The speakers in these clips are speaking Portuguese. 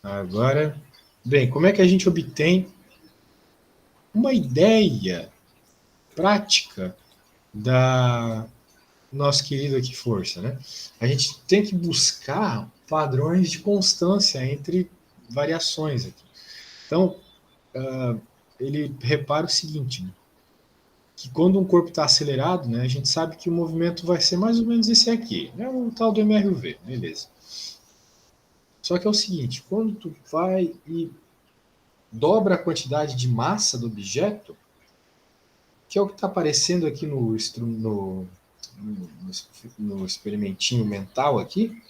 Agora, bem, como é que a gente obtém uma ideia prática da nosso querido aqui força, né? A gente tem que buscar padrões de constância entre variações aqui. Então, ele repara o seguinte, né? Que quando um corpo está acelerado, né, a gente sabe que o movimento vai ser mais ou menos esse aqui, né, o tal do MRV, beleza. Só que é o seguinte, quando tu vai e dobra a quantidade de massa do objeto, que é o que está aparecendo aqui no experimentinho mental aqui,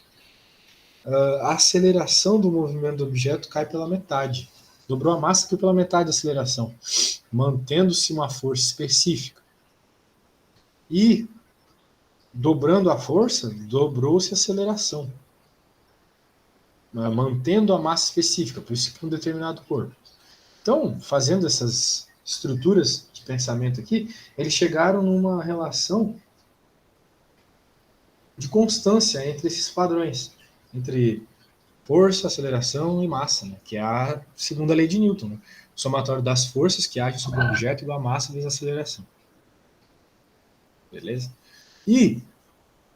a aceleração do movimento do objeto cai pela metade. Dobrou a massa, caiu pela metade da aceleração, mantendo-se uma força específica. E, dobrando a força, dobrou-se a aceleração, mantendo a massa específica, por isso que para um determinado corpo. Então, fazendo essas estruturas de pensamento aqui, eles chegaram numa relação de constância entre esses padrões, entre força, aceleração e massa, né? Que é a segunda lei de Newton, né? O somatório das forças que agem sobre o objeto igual a massa vezes a aceleração. Beleza? E,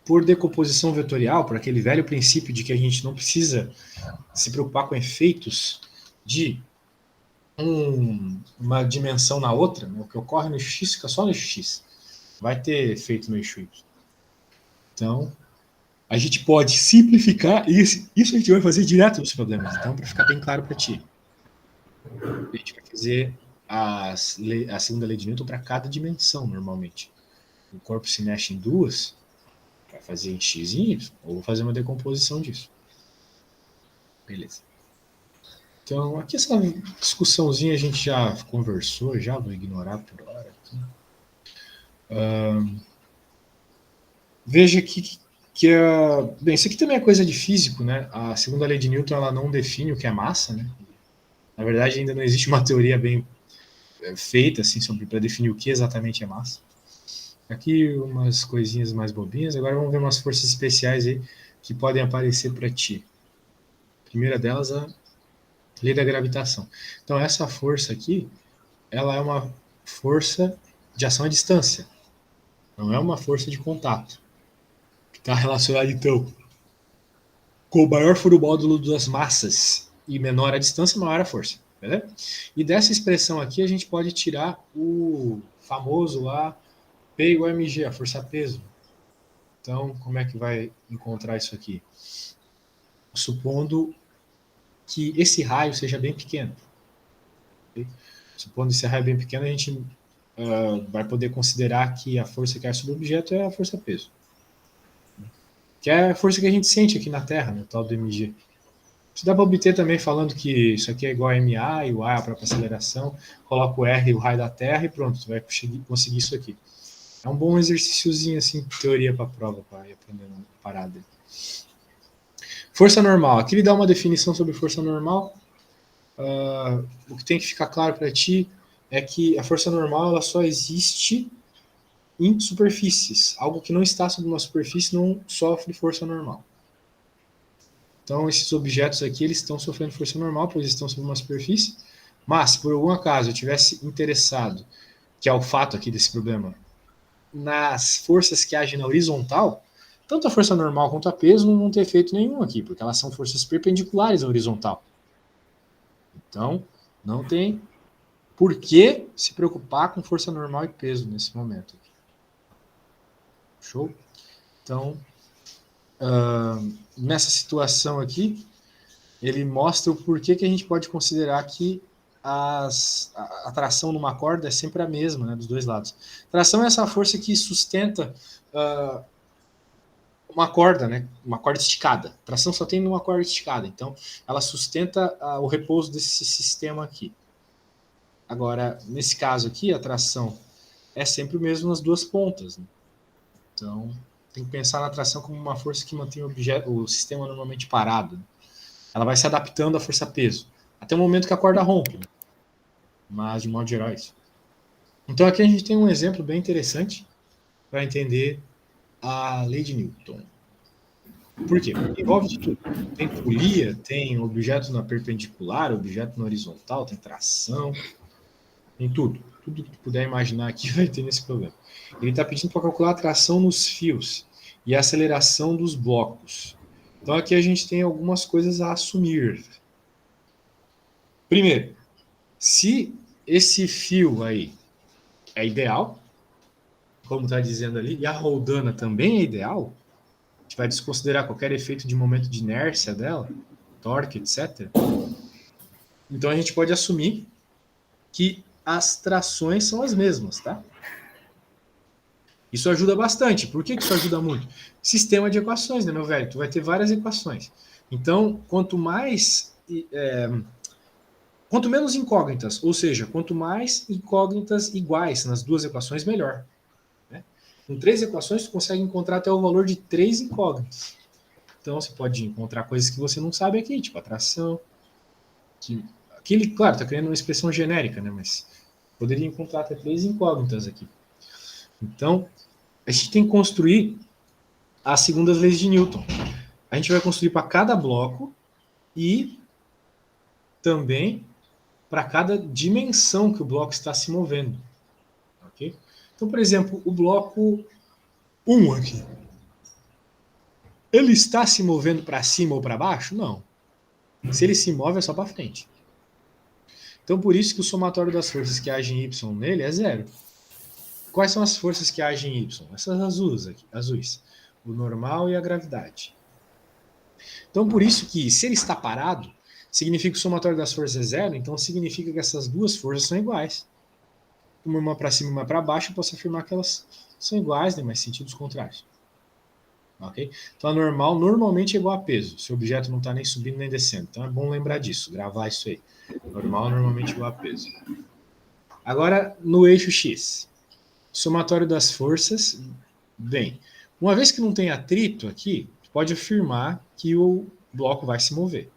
por decomposição vetorial, por aquele velho princípio de que a gente não precisa se preocupar com efeitos de uma dimensão na outra, né? O que ocorre no x fica só no x. Vai ter efeito no eixo y. Então, a gente pode simplificar isso. Isso a gente vai fazer direto nos problemas. Então, para ficar bem claro para ti, a gente vai fazer a segunda lei de Newton para cada dimensão, normalmente. O corpo se mexe em duas, vai fazer em x e y, ou fazer uma decomposição disso. Beleza. Então, aqui essa discussãozinha a gente já conversou, já vou ignorar por hora. Veja que bem, isso aqui também é coisa de físico, né? A segunda lei de Newton ela não define o que é massa, né? Na verdade, ainda não existe uma teoria bem feita assim para definir o que exatamente é massa. Aqui umas coisinhas mais bobinhas. Agora vamos ver umas forças especiais aí que podem aparecer para ti. A primeira delas, a lei da gravitação. Então essa força aqui, ela é uma força de ação à distância. Não é uma força de contato. Que está relacionada então com maior for o módulo das massas e menor a distância, maior a força. Beleza? E dessa expressão aqui a gente pode tirar o famoso lá P igual a mg, a força-peso. Então, como é que vai encontrar isso aqui? Supondo que esse raio seja bem pequeno. Okay? Supondo esse raio bem pequeno, a gente vai poder considerar que a força que é sobre o objeto é a força-peso. Que é a força que a gente sente aqui na Terra, né, o tal do mg. Isso dá para obter também falando que isso aqui é igual a ma, e o a é a própria aceleração, coloca o r, o raio da Terra, e pronto, tu vai conseguir isso aqui. É um bom exercíciozinho, assim, teoria para prova, para ir aprendendo uma parada. Força normal. Aqui ele dá uma definição sobre força normal. O que tem que ficar claro para ti é que a força normal ela só existe em superfícies. Algo que não está sobre uma superfície não sofre força normal. Então, esses objetos aqui eles estão sofrendo força normal, pois estão sobre uma superfície. Mas, por algum acaso, eu tivesse interessado, que é o fato aqui desse problema, nas forças que agem na horizontal, tanto a força normal quanto a peso não vão ter efeito nenhum aqui, porque elas são forças perpendiculares à horizontal. Então, não tem por que se preocupar com força normal e peso nesse momento. Show? Então, nessa situação aqui, ele mostra o porquê que a gente pode considerar que a tração numa corda é sempre a mesma, né, dos dois lados. Tração é essa força que sustenta uma corda, né, uma corda esticada. Tração só tem uma corda esticada, então ela sustenta o repouso desse sistema aqui. Agora, nesse caso aqui, a tração é sempre o mesmo nas duas pontas. Né? Então, tem que pensar na tração como uma força que mantém o sistema normalmente parado. Né? Ela vai se adaptando à força-peso, até o momento que a corda rompe. Né? Mas, de modo geral, é isso. Então, aqui a gente tem um exemplo bem interessante para entender a lei de Newton. Por quê? Porque envolve de tudo. Tem polia, tem objeto na perpendicular, objeto na horizontal, tem tração, tem tudo. Tudo que tu puder imaginar aqui vai ter nesse programa. Ele está pedindo para calcular a tração nos fios e a aceleração dos blocos. Então aqui a gente tem algumas coisas a assumir. Primeiro, se esse fio aí é ideal, como está dizendo ali, e a roldana também é ideal, a gente vai desconsiderar qualquer efeito de momento de inércia dela, torque, etc. Então a gente pode assumir que as trações são as mesmas, tá? Isso ajuda bastante. Por que isso ajuda muito? Sistema de equações, né, meu velho? Tu vai ter várias equações. Então, quanto menos incógnitas, ou seja, quanto mais incógnitas iguais nas duas equações, melhor. Né? Com 3 equações, tu consegue encontrar até o valor de 3 incógnitas. Então, você pode encontrar coisas que você não sabe aqui, tipo atração. Aqui ele, claro, está criando uma expressão genérica, né? Mas poderia encontrar até 3 incógnitas aqui. Então, a gente tem que construir as segundas leis de Newton. A gente vai construir para cada bloco e também para cada dimensão que o bloco está se movendo. Okay? Então, por exemplo, o bloco 1 aqui. Ele está se movendo para cima ou para baixo? Não. Se ele se move, é só para frente. Então, por isso que o somatório das forças que agem em Y nele é 0. Quais são as forças que agem em Y? Essas azuis. O normal e a gravidade. Então, por isso que, se ele está parado, significa que o somatório das forças é 0, então significa que essas duas forças são iguais. Uma para cima e uma para baixo, eu posso afirmar que elas são iguais, né, mas sentidos contrários. Okay? Então, a normal normalmente é igual a peso, se o objeto não está nem subindo nem descendo. Então, é bom lembrar disso, gravar isso aí. Normal normalmente igual a peso. Agora, no eixo X. Somatório das forças, bem, uma vez que não tem atrito aqui, pode afirmar que o bloco vai se mover.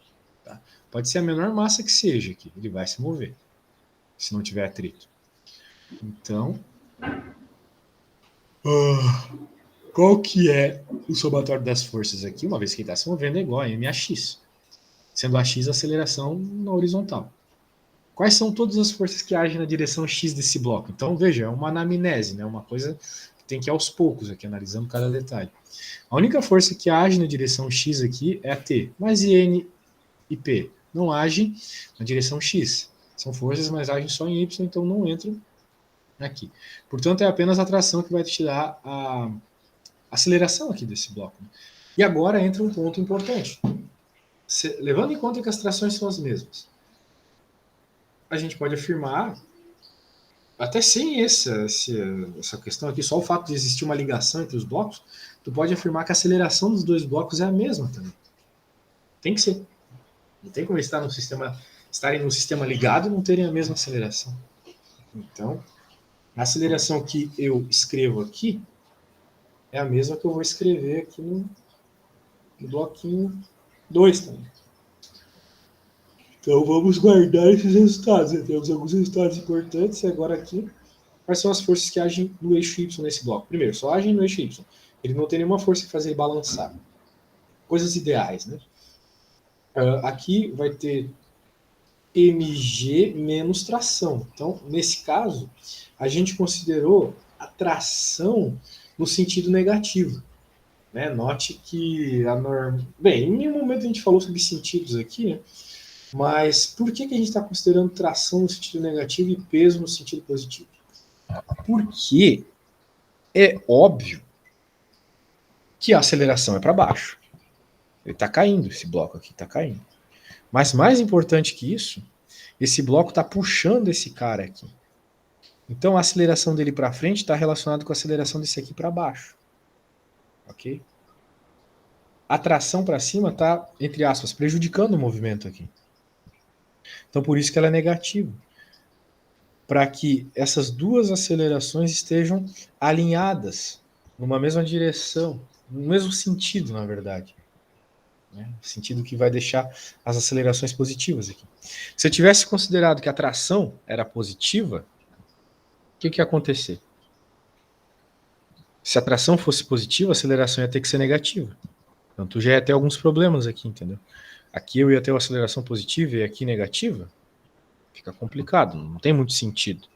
Tá? Pode ser a menor massa que seja aqui, ele vai se mover, se não tiver atrito. Então, qual que é o somatório das forças aqui? Uma vez que ele está se movendo, é igual a MAX, sendo a X a aceleração na horizontal. Quais são todas as forças que agem na direção X desse bloco? Então, veja, é uma anamnese, né? Uma coisa que tem que ir aos poucos aqui, analisando cada detalhe. A única força que age na direção X aqui é a T, mas e N e P não agem na direção X. São forças, mas agem só em Y, então não entram aqui. Portanto, é apenas a tração que vai te dar a aceleração aqui desse bloco. E agora entra um ponto importante. Levando em conta que as trações são as mesmas, a gente pode afirmar, até sem essa questão aqui, só o fato de existir uma ligação entre os blocos, tu pode afirmar que a aceleração dos dois blocos é a mesma também. Tem que ser. Não tem como estarem num sistema ligado e não terem a mesma aceleração. Então, a aceleração que eu escrevo aqui é a mesma que eu vou escrever aqui no bloquinho 2 também. Então, vamos guardar esses resultados. Temos alguns resultados importantes. E agora aqui, quais são as forças que agem no eixo Y nesse bloco? Primeiro, só agem no eixo Y. Ele não tem nenhuma força que faz ele balançar. Coisas ideais, né? Aqui vai ter mg menos tração. Então, nesse caso, a gente considerou a tração no sentido negativo. Né? Note que Bem, em nenhum momento a gente falou sobre sentidos aqui, né? Mas por que a gente está considerando tração no sentido negativo e peso no sentido positivo? Porque é óbvio que a aceleração é para baixo. Ele está caindo, esse bloco aqui está caindo. Mas mais importante que isso, esse bloco está puxando esse cara aqui. Então a aceleração dele para frente está relacionada com a aceleração desse aqui para baixo. Ok? A tração para cima está, entre aspas, prejudicando o movimento aqui. Então por isso que ela é negativa. Para que essas duas acelerações estejam alinhadas numa mesma direção, no mesmo sentido, na verdade. Né? Sentido que vai deixar as acelerações positivas aqui. Se eu tivesse considerado que a tração era positiva, o que ia acontecer? Se a tração fosse positiva, a aceleração ia ter que ser negativa. Então tu já ia ter alguns problemas aqui, entendeu? Aqui eu ia ter uma aceleração positiva e aqui negativa. Fica complicado, não tem muito sentido.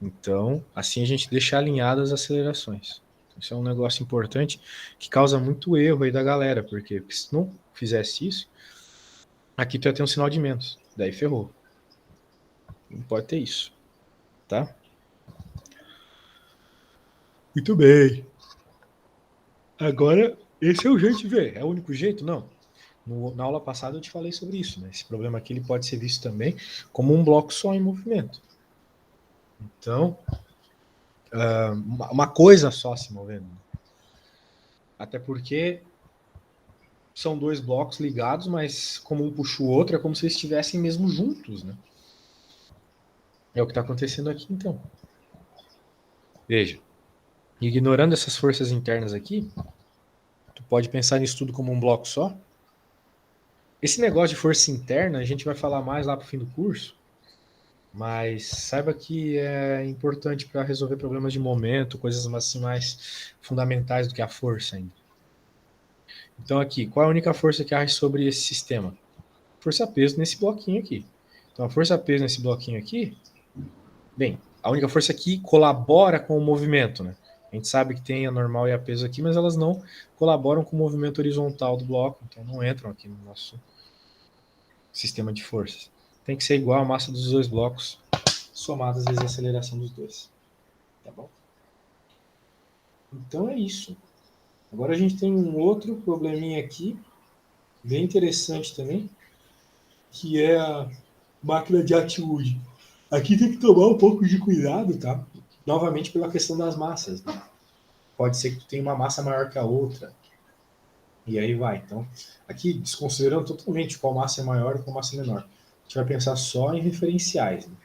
Então, assim a gente deixa alinhadas as acelerações. Isso é um negócio importante que causa muito erro aí da galera, porque se não fizesse isso, aqui tu ia ter um sinal de menos. Daí ferrou. Não pode ter isso, tá? Muito bem. Agora, esse é o jeito de ver. É o único jeito? Não. Na aula passada eu te falei sobre isso, né? Esse problema aqui ele pode ser visto também como um bloco só em movimento. Então, uma coisa só se movendo. Até porque são dois blocos ligados, mas como um puxa o outro, é como se eles estivessem mesmo juntos, né? É o que está acontecendo aqui, então. Veja, ignorando essas forças internas aqui, tu pode pensar nisso tudo como um bloco só. Esse negócio de força interna, a gente vai falar mais lá para o fim do curso, mas saiba que é importante para resolver problemas de momento, coisas assim mais fundamentais do que a força ainda. Então aqui, qual é a única força que age sobre esse sistema? Força-peso nesse bloquinho aqui. Então a força-peso nesse bloquinho aqui, bem, a única força que colabora com o movimento, né? A gente sabe que tem a normal e a peso aqui, mas elas não colaboram com o movimento horizontal do bloco, então não entram aqui no nosso sistema de forças. Tem que ser igual a massa dos dois blocos, somadas vezes a aceleração dos dois. Tá bom? Então é isso. Agora a gente tem um outro probleminha aqui, bem interessante também, que é a máquina de Atwood. Aqui tem que tomar um pouco de cuidado, tá? Novamente pela questão das massas. Né? Pode ser que tu tenha uma massa maior que a outra. E aí vai. Então, aqui, desconsiderando totalmente qual massa é maior e qual massa é menor. A gente vai pensar só em referenciais. Né?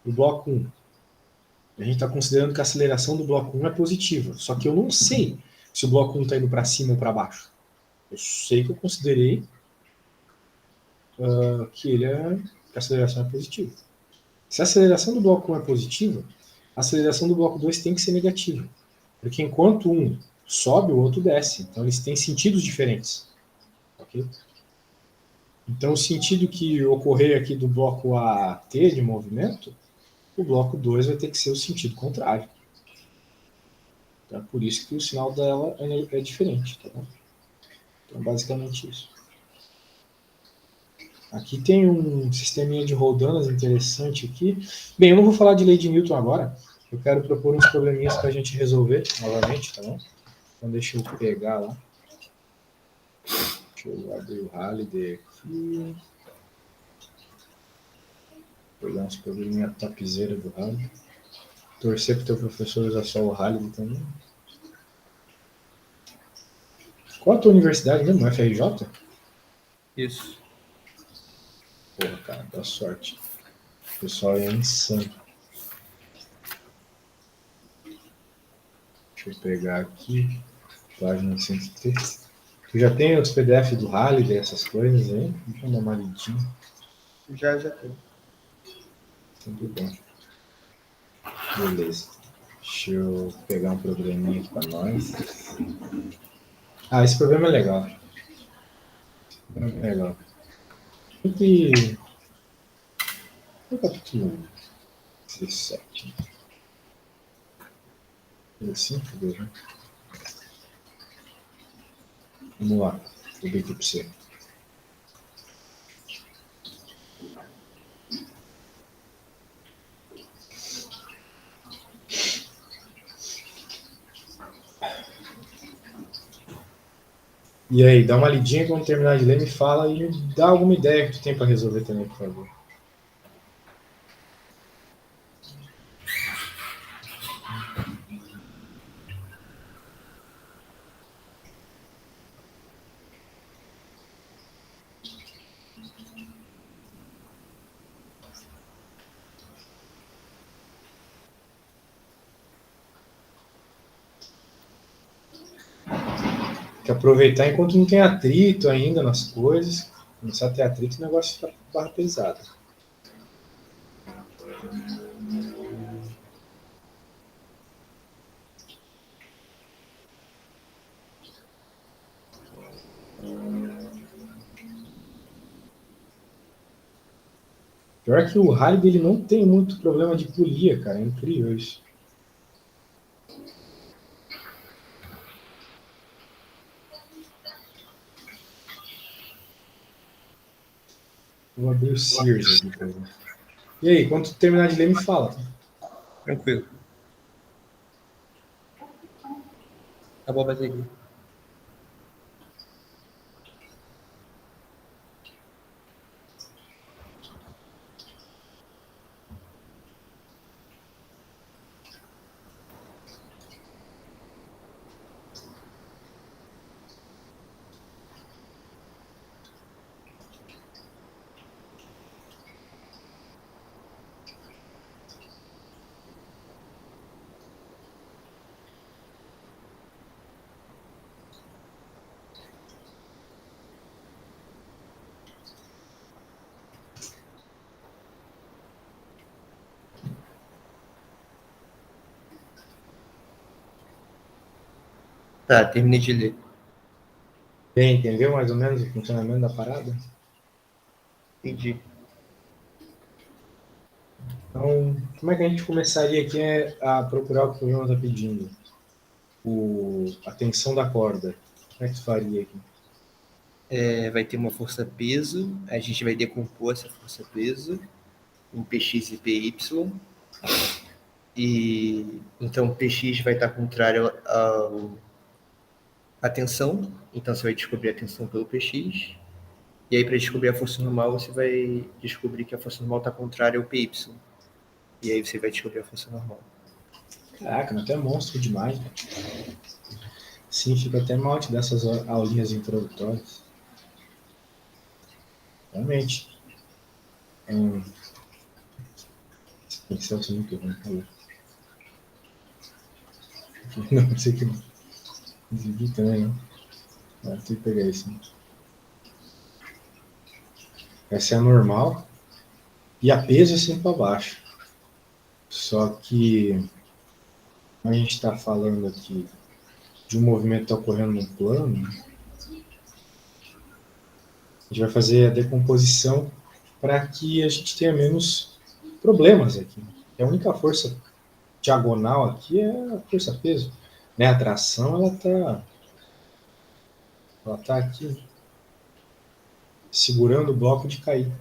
O bloco 1. A gente está considerando que a aceleração do bloco 1 é positiva. Só que eu não sei se o bloco 1 está indo para cima ou para baixo. Eu sei que eu considerei que a aceleração é positiva. Se a aceleração do bloco 1 é positiva, a aceleração do bloco 2 tem que ser negativa. Porque enquanto um sobe, o outro desce. Então eles têm sentidos diferentes. Okay? Então o sentido que ocorrer aqui do bloco AT de movimento, o bloco 2 vai ter que ser o sentido contrário. Então, é por isso que o sinal dela é diferente. Tá bom? Então basicamente isso. Aqui tem um sisteminha de roldanas interessante aqui. Bem, eu não vou falar de lei de Newton agora. Eu quero propor uns probleminhas para a gente resolver novamente, tá bom? Então deixa eu pegar lá. Deixa eu abrir o Halliday aqui. Pegar uns probleminha topzera do Halliday. Torcer pro teu professor usar só o Halliday também. Qual a tua universidade mesmo? FRJ? Isso. Porra, cara, dá sorte. O pessoal é insano. Deixa eu pegar aqui. Página 103. Tu já tem os PDF do Halliday, essas coisas aí? Deixa eu dar uma lidinha. Já tem. Sempre bom. Beleza. Deixa eu pegar um probleminha aqui para nós. Ah, esse problema é legal. É legal. Sempre. No capítulo 17. Assim, cadê, né? Vamos lá. Vou ver aqui para você. E aí, dá uma lidinha quando terminar de ler, me fala e me dá alguma ideia que tu tem para resolver também, por favor. Tem que aproveitar enquanto não tem atrito ainda nas coisas. Começar a ter atrito, o negócio fica barra pesada. Pior que o Halib, ele não tem muito problema de polia, cara. É incrível isso. Vou abrir o Sears aqui pra ver. E aí, quando tu terminar de ler, me fala. Tá? Tranquilo. Tá bom, vai ter aqui. Tá, terminei de ler. Bem, entendeu mais ou menos o funcionamento da parada? Entendi. Então, como é que a gente começaria aqui a procurar o que o João está pedindo? A tensão da corda. Como é que tu faria aqui? Vai ter uma força-peso, a gente vai decompor essa força-peso em Px e Py. E então Px vai estar contrário à tensão, então você vai descobrir a tensão pelo Px. E aí, para descobrir a força normal, você vai descobrir que a força normal está contrária ao Py. E aí você vai descobrir a força normal. Caraca, mas tu é monstro demais, né? Sim, fica até mal te dessas aulinhas introdutórias. Realmente. Excel é muito ruim, falou. Não, sei que não. Desligui também, não. Tem que pegar isso. Né? Essa é a normal. E a peso é sempre para baixo. Só que a gente está falando aqui de um movimento que está ocorrendo no plano, a gente vai fazer a decomposição para que a gente tenha menos problemas aqui. A única força diagonal aqui é a força-peso. Né? A tração ela tá aqui segurando o bloco de cair.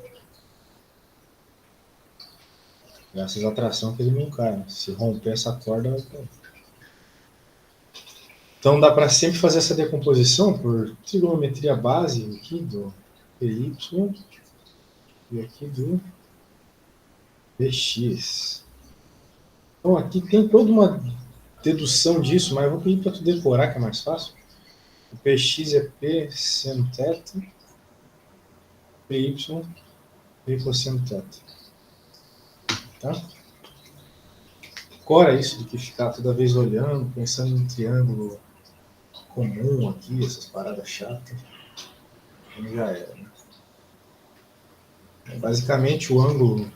Graças à tração que ele não cai. Se romper essa corda, vai cair. Então dá para sempre fazer essa decomposição por trigonometria base aqui do PY e aqui do PX. Então aqui tem toda uma dedução disso, mas eu vou pedir para tu decorar que é mais fácil. O PX é P seno θ, PY P cosseno θ. Tá? Decora isso do que ficar toda vez olhando, pensando em triângulo comum aqui, essas paradas chatas. Então já era. Né? Basicamente o ângulo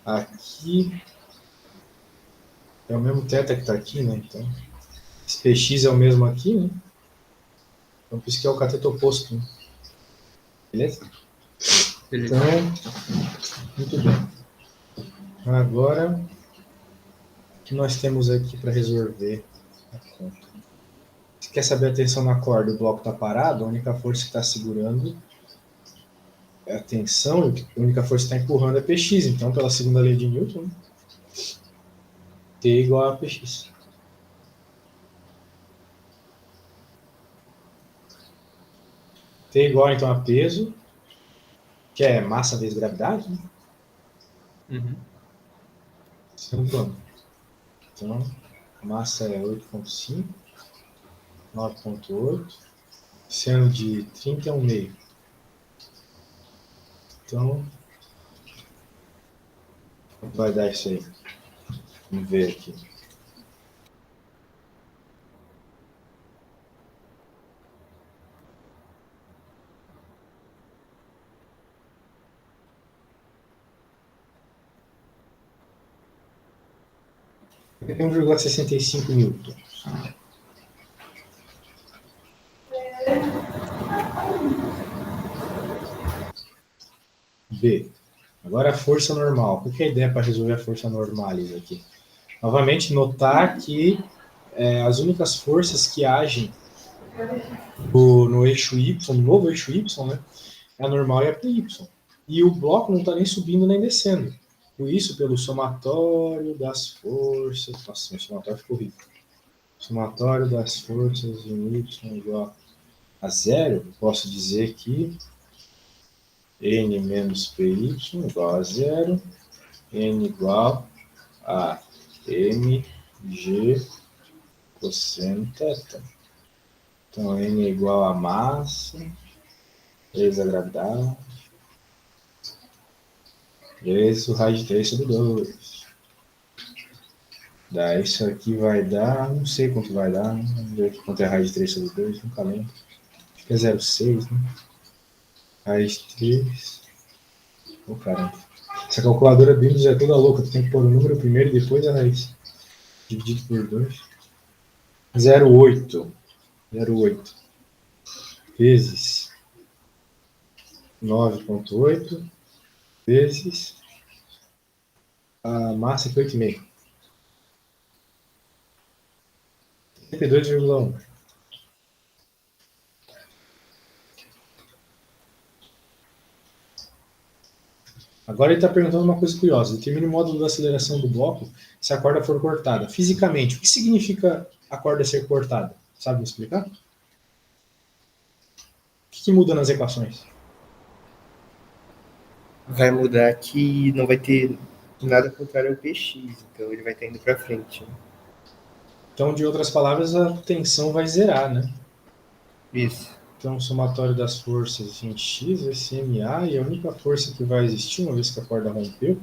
aqui é o mesmo θ que está aqui, né? Então, esse PX é o mesmo aqui, né? Então, por isso que é o cateto oposto. Né? Beleza? Beleza. Então, muito bem. Agora, o que nós temos aqui para resolver a conta? Você quer saber a tensão na corda? O bloco está parado, a única força que está segurando é a tensão, e a única força que está empurrando é PX. Então, pela segunda lei de Newton, T igual a PX. T igual, então, a peso, que é massa vezes gravidade, né? Uhum. Então, a massa é 8,5, 9,8, seno de 30 é 1,5. Então, vai dar isso aí. Vamos ver aqui. É 1,65 newton. B. Agora a força normal. O que é a ideia para resolver a força normalis aqui? Novamente, notar que as únicas forças que agem no eixo Y, no novo eixo Y, né, é a normal e a PY. E o bloco não está nem subindo nem descendo. Por isso, pelo somatório das forças. Nossa, meu somatório ficou horrível. Somatório das forças em Y igual a zero, posso dizer que N menos PY igual a zero, N igual a mg cosseno θ. Então, N é igual a massa vezes a gravidade vezes o raio de 3 sobre 2. Daí isso aqui vai dar, não sei quanto vai dar, vamos ver aqui quanto é raiz de 3 sobre 2, nunca lembro. Acho que é 0,6, né? Raiz de 3. Oh, caramba. Essa calculadora Windows é toda louca, tu tem que pôr o número primeiro e depois a raiz. Dividido por 2. 0,8. 0,8 vezes 9,8 vezes a massa que é 8,5. 72,1. Agora ele está perguntando uma coisa curiosa. Determine o módulo da aceleração do bloco se a corda for cortada. Fisicamente, o que significa a corda ser cortada? Sabe me explicar? O que muda nas equações? Vai mudar que não vai ter nada contrário ao PX, então ele vai estar indo para frente. Então, de outras palavras, a tensão vai zerar, né? Isso. Então, o somatório das forças em X vai ser MA, e a única força que vai existir, uma vez que a corda rompeu,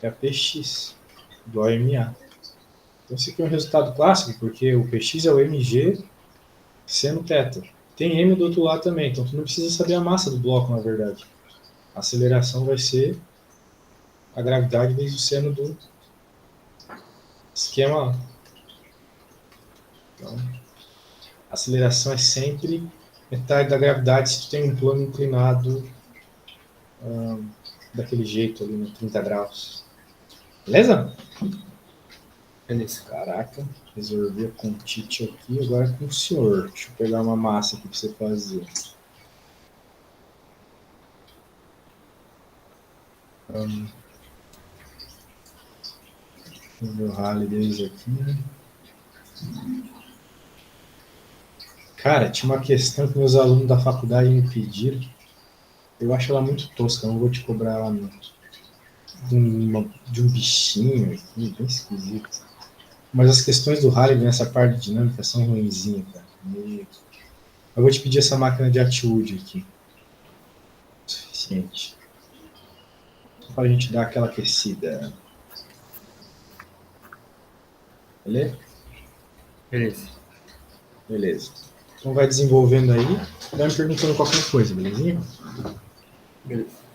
é a PX, igual a MA. Então, esse aqui é um resultado clássico, porque o PX é o MG seno θ. Tem M do outro lado também, então tu não precisa saber a massa do bloco, na verdade. A aceleração vai ser a gravidade vezes o seno do esquema lá. Então, a aceleração é sempre metade da gravidade se tu tem um plano inclinado daquele jeito ali, no 30 graus. Beleza? Beleza. Caraca, resolvi a contite aqui, agora é com o senhor. Deixa eu pegar uma massa aqui para você fazer. Vou ver o rally deles aqui. Cara, tinha uma questão que meus alunos da faculdade me pediram. Eu acho ela muito tosca, não vou te cobrar ela não. De um bichinho aqui, bem esquisito. Mas as questões do rally nessa parte dinâmica são ruinzinhas, cara. Eu vou te pedir essa máquina de Atwood aqui. O suficiente. Só para a gente dar aquela aquecida. Beleza? Beleza. Beleza. Então vai desenvolvendo aí. Vai me perguntando qualquer coisa, belezinha? Beleza.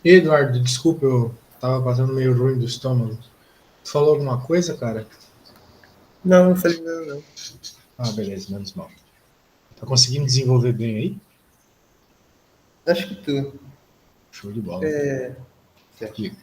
Eduardo, desculpa, eu tava passando meio ruim do estômago. Tu falou alguma coisa, cara? Não, não falei nada, não. Ah, beleza, menos mal. Tá conseguindo desenvolver bem aí? Acho que tu. Show de bola. É. Certo. Diga.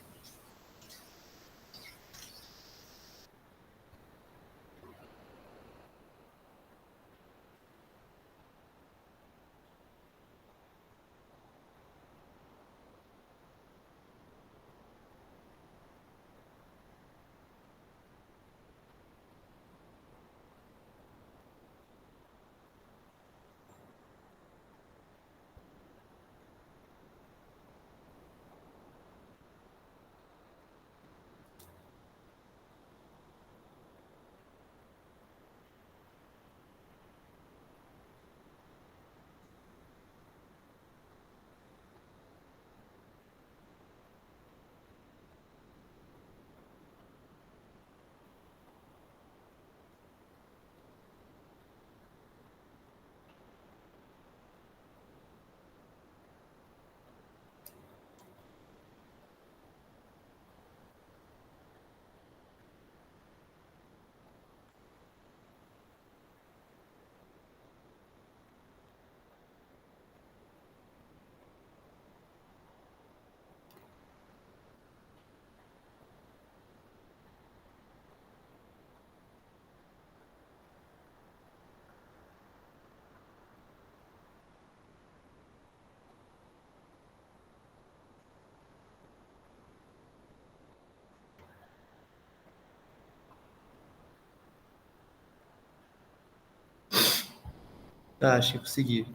Ah, acho que consegui.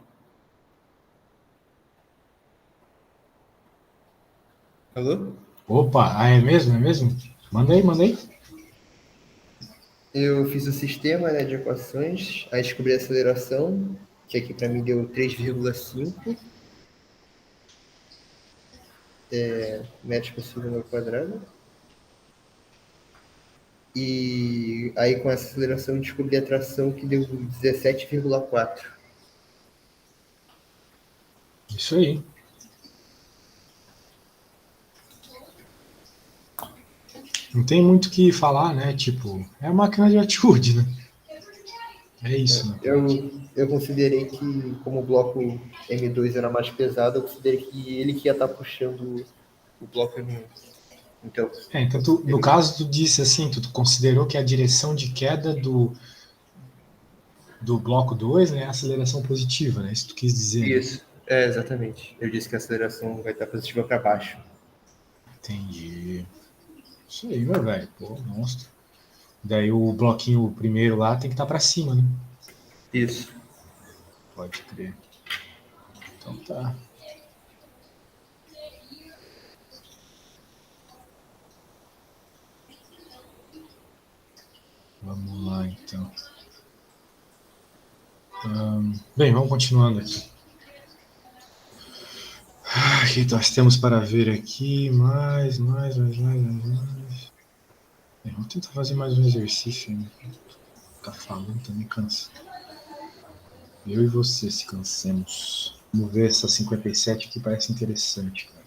Alô? Opa, ah, é mesmo? É mesmo? Manda aí, manda aí. Eu fiz o sistema, né, de equações, aí descobri a aceleração, que aqui para mim deu 3,5 metros por segundo ao quadrado. E aí com essa aceleração eu descobri a tração que deu 17,4. Isso aí. Não tem muito o que falar, né? Tipo, é a máquina de atitude, né? É isso, na prática. Eu considerei que, como o bloco M2 era mais pesado, eu considerei que ele que ia estar puxando o bloco M1. Então, É, então, no ele, caso, tu disse assim, tu considerou que a direção de queda do bloco 2, né, é a aceleração positiva, né? Isso tu quis dizer, né? isso, é exatamente. Eu disse que a aceleração vai estar positiva para baixo. Entendi. Isso aí, meu velho. Pô, monstro. Daí o bloquinho primeiro lá tem que estar para cima, né? Isso. Pode crer. Então tá. Vamos lá, então. Bem, vamos continuando aqui. O que nós temos para ver aqui? Mais. Bem, vamos tentar fazer mais um exercício, né? Ficar falando também cansa. Eu e você se cansemos. Vamos ver essa 57 aqui, parece interessante, cara.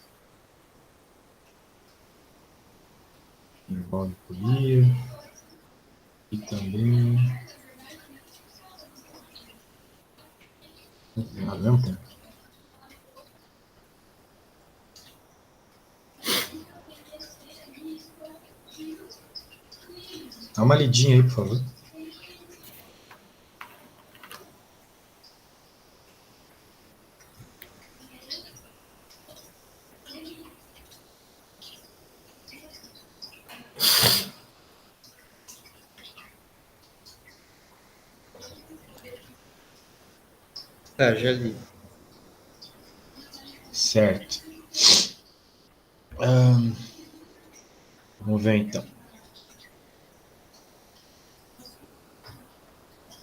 Envolve polia e também. Ao mesmo tempo. Dá uma lidinha aí, por favor. Ah, já li. Certo. Vamos ver então.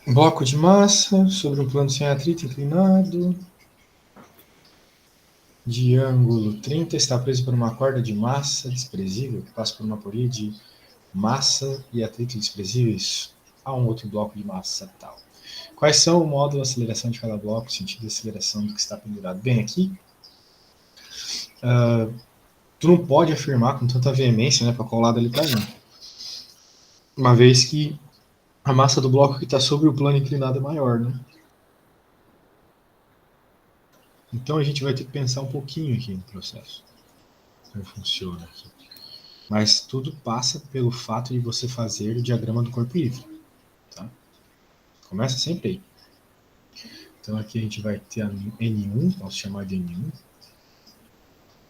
Bloco de massa sobre um plano sem atrito inclinado. De ângulo 30 está preso por uma corda de massa desprezível que passa por uma polia de massa e atrito desprezíveis a um outro bloco de massa tal. Quais são o módulo de aceleração de cada bloco, o sentido de aceleração do que está pendurado? Bem, aqui tu não pode afirmar com tanta veemência, né, para qual lado ele está indo. Uma vez que a massa do bloco que está sobre o plano inclinado é maior, né? Então a gente vai ter que pensar um pouquinho aqui no processo. Como funciona aqui. Mas tudo passa pelo fato de você fazer o diagrama do corpo livre. Tá? Começa sempre aí. Então aqui a gente vai ter a N1, posso chamar de N1.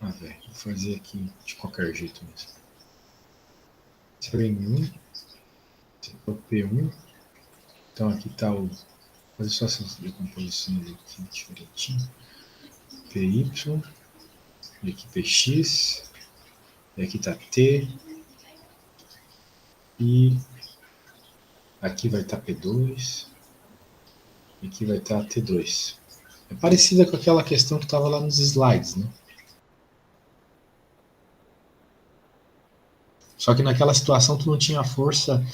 Vou fazer aqui de qualquer jeito mesmo. Esse é o N1, esse é o P1. Então aqui está o... Vou fazer só essas decomposições aqui diferentinho. PY, e aqui PX, e aqui está T, e aqui vai estar P2, e aqui vai estar T2. É parecida com aquela questão que estava lá nos slides, né? Só que naquela situação tu não tinha força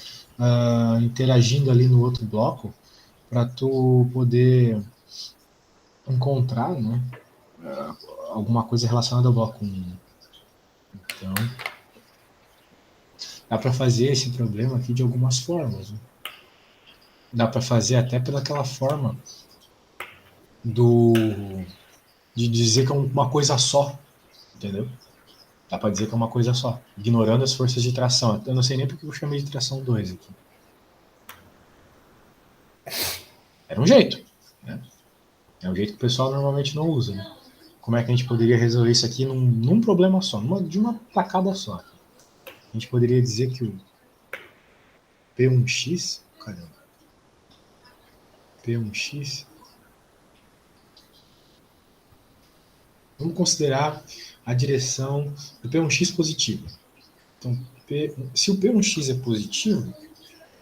interagindo ali no outro bloco para tu poder encontrar, né, alguma coisa relacionada ao bloco 1. Então, dá para fazer esse problema aqui de algumas formas. Né? Dá para fazer até pelaquela forma de dizer que é uma coisa só, entendeu? Dá para dizer que é uma coisa só, ignorando as forças de tração. Eu não sei nem porque eu chamei de tração 2 aqui. Era um jeito, né? É um jeito que o pessoal normalmente não usa, né? Como é que a gente poderia resolver isso aqui num problema só, de uma tacada só? A gente poderia dizer que o P1x, caramba, P1x, vamos considerar a direção do P1x positivo. Então, se o P1x é positivo,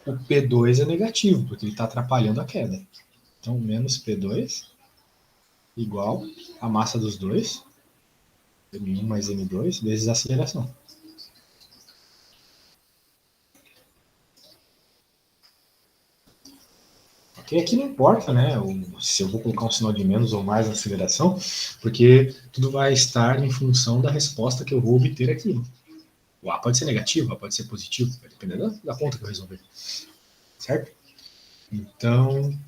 o P2 é negativo, porque ele está atrapalhando a queda. Então, menos P2 igual a massa dos dois, M1 mais M2, vezes a aceleração. Ok? Aqui não importa, né, se eu vou colocar um sinal de menos ou mais na aceleração, porque tudo vai estar em função da resposta que eu vou obter aqui. O A pode ser negativo, o A pode ser positivo, vai depender da conta que eu resolver. Certo? Então,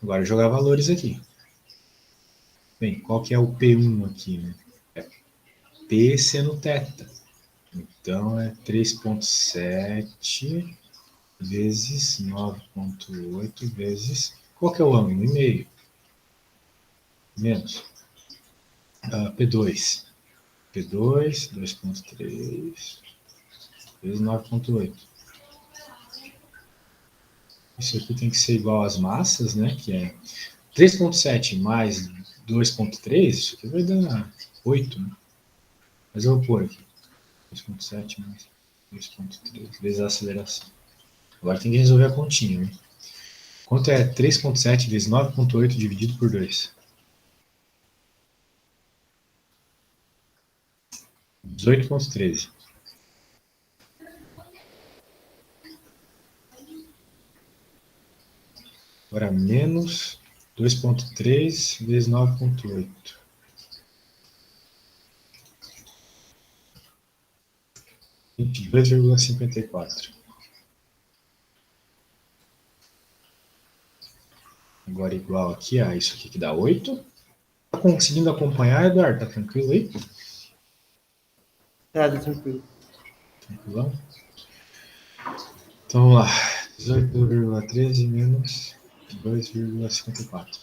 agora eu jogar valores aqui. Bem, qual que é o P1 aqui, né? É P seno θ. Então é 3,7 vezes 9,8 vezes... Qual que é o ângulo? 1,5. Menos. P2. P2, 2,3 vezes 9,8. Isso aqui tem que ser igual às massas, né? Que é 3,7 mais 2,3, isso aqui vai dar 8, né? Mas eu vou pôr aqui. 2,7 mais 2,3 vezes a aceleração. Agora tem que resolver a continha, né? Quanto é 3,7 vezes 9,8 dividido por 2? 18,13. Agora menos 2,3 vezes 9,8. 22,54. Agora igual aqui a isso aqui que dá 8. Tá conseguindo acompanhar, Eduardo? Tá tranquilo aí? Tá tranquilo. Tranquilão? Então vamos lá. 18,13 menos 2,54.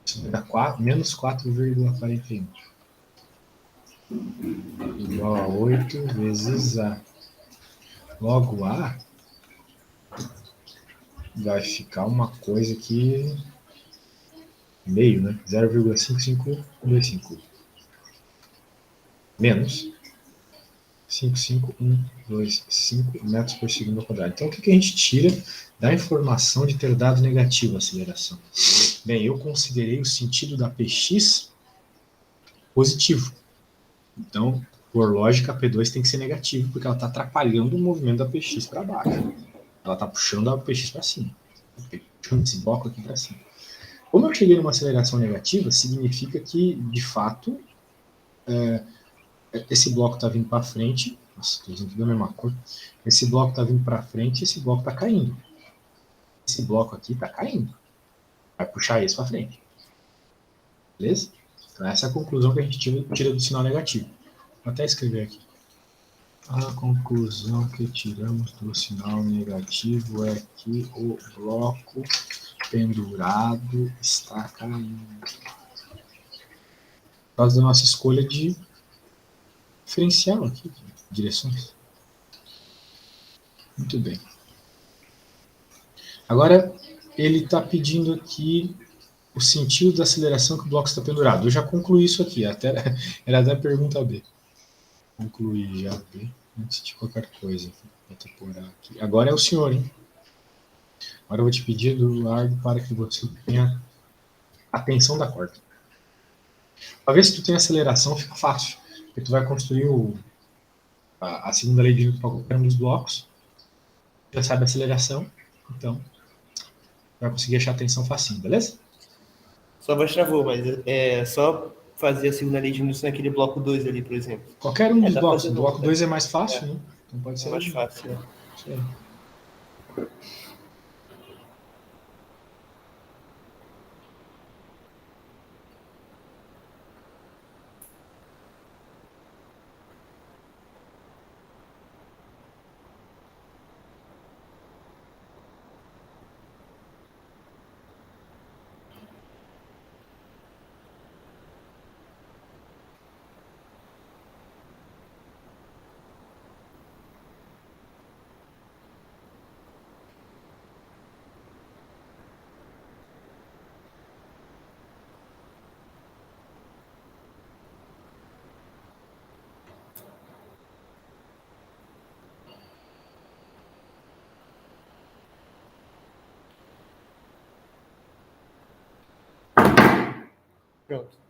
Isso vai dar menos 4,41. Igual a 8 vezes A. Logo A vai ficar uma coisa aqui meio, né? 0,5525 menos 55125 metros por segundo ao quadrado. Então, o que a gente tira da informação de ter dado negativo a aceleração? Bem, eu considerei o sentido da PX positivo. Então, por lógica, a P2 tem que ser negativo, porque ela está atrapalhando o movimento da PX para baixo. Ela está puxando a PX para cima. Puxando esse bloco aqui para cima. Como eu cheguei numa aceleração negativa, significa que, de fato, esse bloco está vindo para frente. Nossa, estou usando tudo a mesma cor. Esse bloco está vindo para frente, esse bloco está caindo. Esse bloco aqui está caindo. Vai puxar esse para frente. Beleza? Então essa é a conclusão que a gente tira do sinal negativo. Vou até escrever aqui. A conclusão que tiramos do sinal negativo é que o bloco pendurado está caindo. Por causa da nossa escolha de diferencial aqui, de direções. Muito bem. Agora, ele está pedindo aqui o sentido da aceleração que o bloco está pendurado. Eu já concluí isso aqui, era até a pergunta B. Concluí já B, antes de qualquer coisa. Vou aqui. Agora é o senhor, hein? Agora eu vou te pedir, Eduardo, para que você tenha atenção da corda. Para ver se tu tem aceleração, fica fácil. Porque tu vai construir a segunda lei de Newton para qualquer um dos blocos. Já sabe a aceleração, então vai conseguir achar a tensão facinho, beleza? Só voz travou, mas é só fazer a segunda lei de Newton naquele bloco 2 ali, por exemplo. Qualquer um dos blocos. O bloco 2 é mais fácil, né? Então pode ser. É mais fácil, né? Isso aí. Pronto.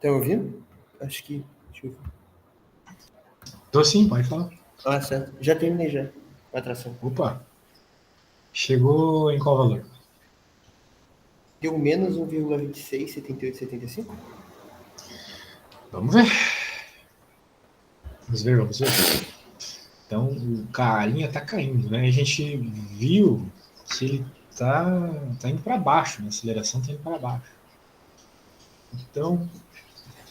Tá ouvindo? Acho que. Deixa eu ver. Tô sim, pode falar. Ah, certo. Já terminei já. A atração. Opa! Chegou em qual valor? Deu menos 1,26, 78, 75? Vamos ver. Vamos ver. Então, o carinha tá caindo, né? A gente viu que ele tá indo para baixo, né? A aceleração tá indo para baixo. Então,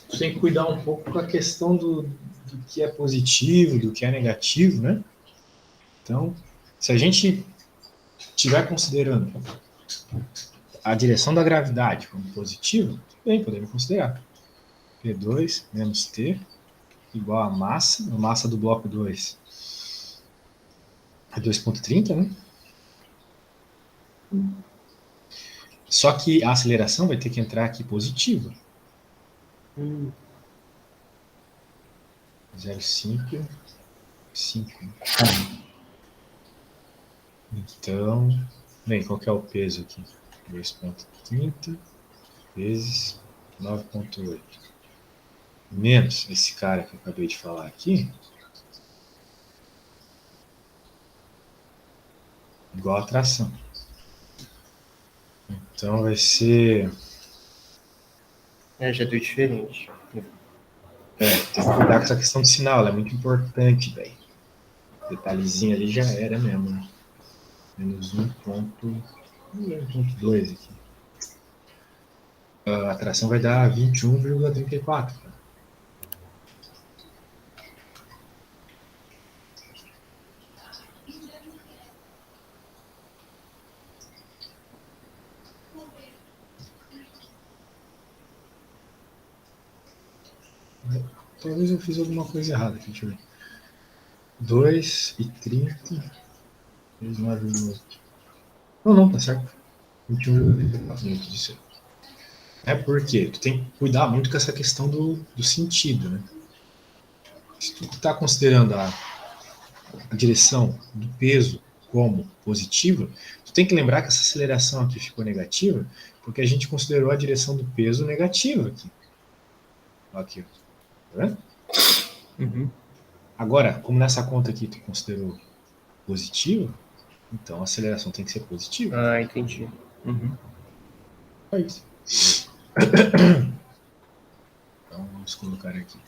você tem que cuidar um pouco com a questão do que é positivo, do que é negativo, né? Então, se a gente estiver considerando a direção da gravidade como positiva, tudo bem, podemos considerar. P2 menos T igual a massa do bloco 2 é 2,30, né? Só que a aceleração vai ter que entrar aqui positiva. 0,5, 5. Então, bem, qual que é o peso aqui? 2,30 vezes 9,8. Menos esse cara que eu acabei de falar aqui, igual a tração. Então vai ser... Já deu diferente. tem que cuidar com essa questão de sinal, ela é muito importante, velho. Detalhezinho ali já era mesmo, né? Menos 1,2 aqui. A tração vai dar 21,34. Talvez eu fiz alguma coisa errada aqui, deixa eu ver. 2,30 vezes 9,8. Não, tá certo. 21,34 minutos disso aí. É porque tu tem que cuidar muito com essa questão do sentido, né? Se tu está considerando a direção do peso como positiva, tu tem que lembrar que essa aceleração aqui ficou negativa, porque a gente considerou a direção do peso negativa aqui. Aqui, tá vendo? Agora, como nessa conta aqui tu considerou positiva, então a aceleração tem que ser positiva. Ah, entendi. É isso. Então vamos colocar aqui.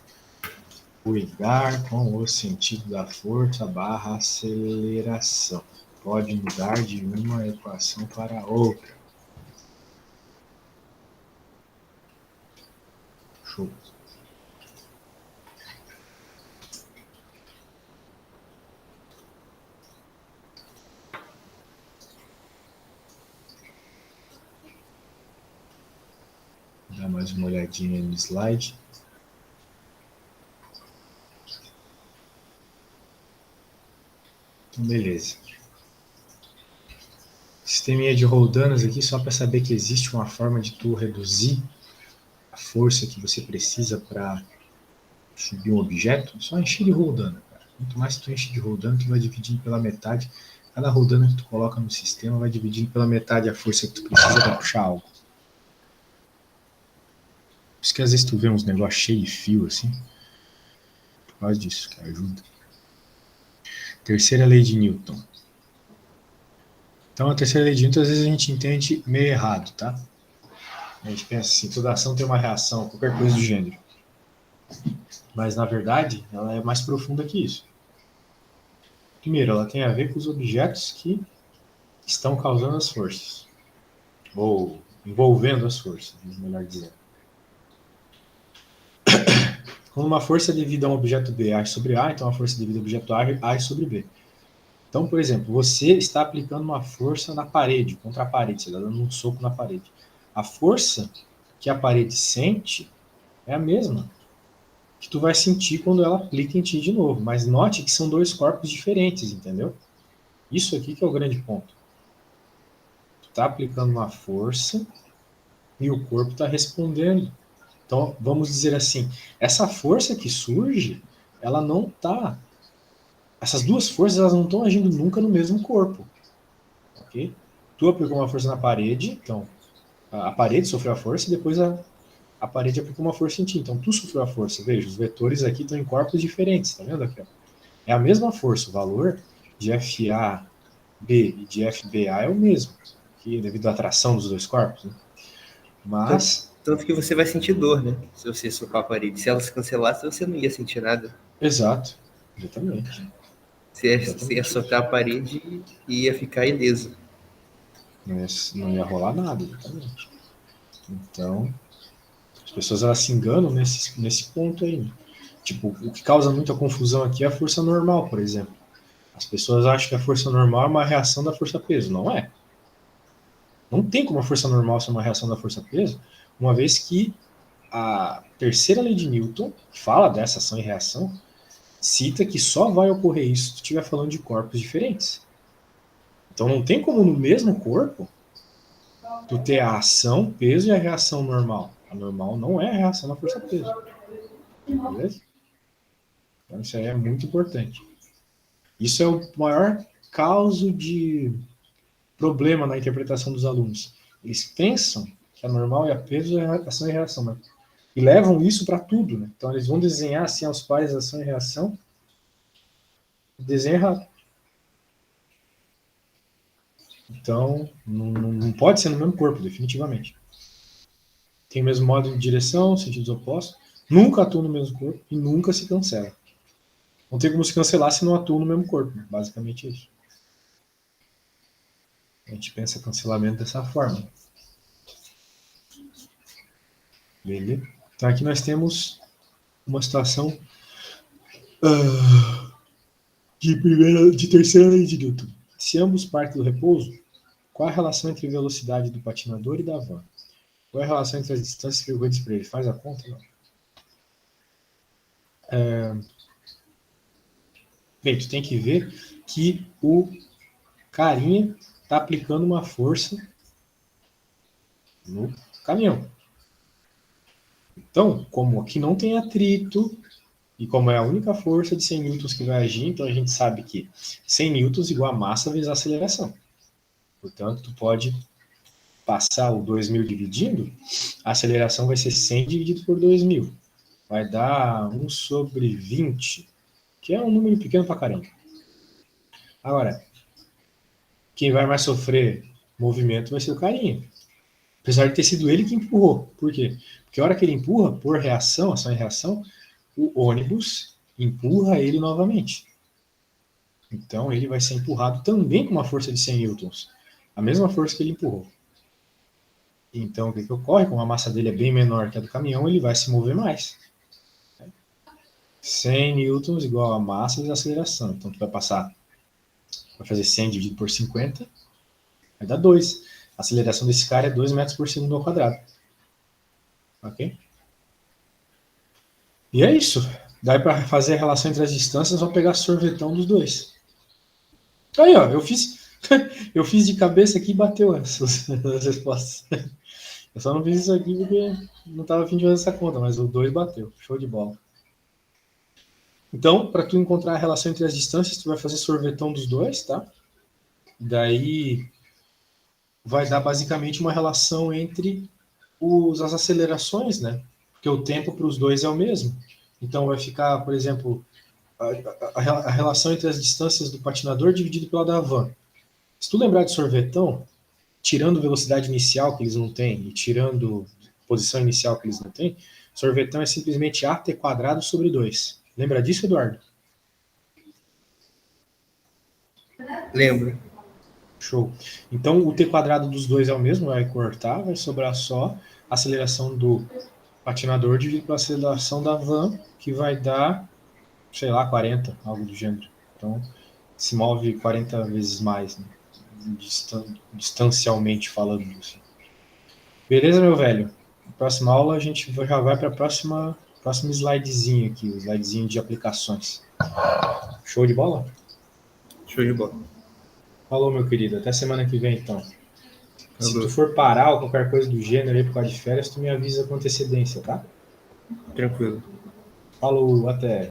Cuidar com o sentido da força barra aceleração. Pode mudar de uma equação para outra. Show. Vou dar mais uma olhadinha no slide. Então, beleza. Sisteminha de roldanas aqui, só para saber que existe uma forma de tu reduzir a força que você precisa para subir um objeto, só encher de roldana, cara. Quanto mais tu enche de roldana, tu vai dividindo pela metade. Cada roldana que tu coloca no sistema vai dividindo pela metade a força que tu precisa para puxar algo. Por isso que às vezes tu vê uns negócios cheios de fio assim. Por causa disso, que ajuda. Terceira lei de Newton. Então a terceira lei de Newton às vezes a gente entende meio errado, tá? A gente pensa assim, toda ação tem uma reação, qualquer coisa do gênero. Mas na verdade, ela é mais profunda que isso. Primeiro, ela tem a ver com os objetos que estão causando as forças. Ou envolvendo as forças, melhor dizendo. Quando uma força é devida a um objeto B age sobre A, então a força devida ao objeto A age sobre B. Então, por exemplo, você está aplicando uma força na parede, contra a parede, você está dando um soco na parede. A força que a parede sente é a mesma que tu vai sentir quando ela aplica em ti de novo. Mas note que são dois corpos diferentes, entendeu? Isso aqui que é o grande ponto. Tu está aplicando uma força e o corpo está respondendo. Então, vamos dizer assim, essa força que surge, ela não está... Essas duas forças, elas não estão agindo nunca no mesmo corpo. Ok? Tu aplicou uma força na parede, então a parede sofreu a força e depois a parede aplicou uma força em ti. Então tu sofreu a força. Veja, os vetores aqui estão em corpos diferentes, tá vendo aqui? Ó? É a mesma força, o valor de FAB e de FBA é o mesmo, que devido à atração dos dois corpos. Né? Mas... Tanto que você vai sentir dor, né? Se você socar a parede. Se ela se cancelasse, você não ia sentir nada. Exato, exatamente. Você ia socar a parede e ia ficar ileso. Não ia rolar nada, exatamente. Então, as pessoas elas se enganam nesse ponto aí. Né? Tipo, o que causa muita confusão aqui é a força normal, por exemplo. As pessoas acham que a força normal é uma reação da força-peso. Não é. Não tem como a força normal ser uma reação da força-peso, uma vez que a terceira lei de Newton, que fala dessa ação e reação, cita que só vai ocorrer isso se tu estiver falando de corpos diferentes. Então não tem como no mesmo corpo tu ter a ação, peso e a reação normal. A normal não é a reação da força-peso. Beleza? Então isso aí é muito importante. Isso é o maior causa de problema na interpretação dos alunos. Eles pensam que a normal é a peso, é a ação e a reação, né? E levam isso para tudo, né? Então eles vão desenhar assim aos pares ação e reação, desenha errado. Então não pode ser no mesmo corpo, definitivamente. Tem o mesmo modo de direção, sentidos opostos, nunca atuam no mesmo corpo e nunca se cancela. Não tem como se cancelar se não atuam no mesmo corpo, né? Basicamente isso. A gente pensa cancelamento dessa forma. Beleza? Então aqui nós temos uma situação de terceira lei de Newton. Se ambos partem do repouso, qual a relação entre a velocidade do patinador e da van? Qual é a relação entre as distâncias frequentes para ele? Faz a conta? Não. Bem, tu tem que ver que o carinha está aplicando uma força no caminhão. Então, como aqui não tem atrito, e como é a única força de 100 newtons que vai agir, então a gente sabe que 100 newtons igual a massa vezes a aceleração. Portanto, tu pode passar o 2.000 dividindo, a aceleração vai ser 100 dividido por 2.000. Vai dar 1 sobre 20, que é um número pequeno pra caramba. Agora, quem vai mais sofrer movimento vai ser o carinha. Apesar de ter sido ele que empurrou. Por quê? Porque a hora que ele empurra, por reação, ação e reação, o ônibus empurra ele novamente. Então ele vai ser empurrado também com uma força de 100 newtons. A mesma força que ele empurrou. Então o que ocorre? Como a massa dele é bem menor que a do caminhão, ele vai se mover mais. 100 newtons igual a massa vezes a aceleração. Então tu vai fazer 100 dividido por 50, vai dar 2. A aceleração desse cara é 2 metros por segundo ao quadrado. Ok? E é isso. Daí para fazer a relação entre as distâncias, vou pegar sorvetão dos dois. Aí, ó, eu fiz de cabeça aqui e bateu as respostas. Eu só não fiz isso aqui porque não estava a fim de fazer essa conta, mas o 2 bateu. Show de bola. Então, para tu encontrar a relação entre as distâncias, tu vai fazer sorvetão dos dois, tá? Daí vai dar basicamente uma relação entre as acelerações, né? Porque o tempo para os dois é o mesmo. Então vai ficar, por exemplo, a relação entre as distâncias do patinador dividido pela da van. Se tu lembrar de sorvetão, tirando velocidade inicial que eles não têm e tirando posição inicial que eles não têm, sorvetão é simplesmente AT quadrado sobre 2. Lembra disso, Eduardo? Lembro. Show. Então o t quadrado dos dois é o mesmo, vai cortar, vai sobrar só a aceleração do patinador dividido pela aceleração da van, que vai dar, sei lá, 40, algo do gênero. Então se move 40 vezes mais, né? Distancialmente falando. Assim. Beleza, meu velho? Na próxima aula a gente já vai para a próximo slidezinho aqui, o slidezinho de aplicações. Show de bola? Show de bola. Falou, meu querido. Até semana que vem, então. Falou. Se tu for parar ou qualquer coisa do gênero aí por causa de férias, tu me avisa com antecedência, tá? Tranquilo. Falou, até.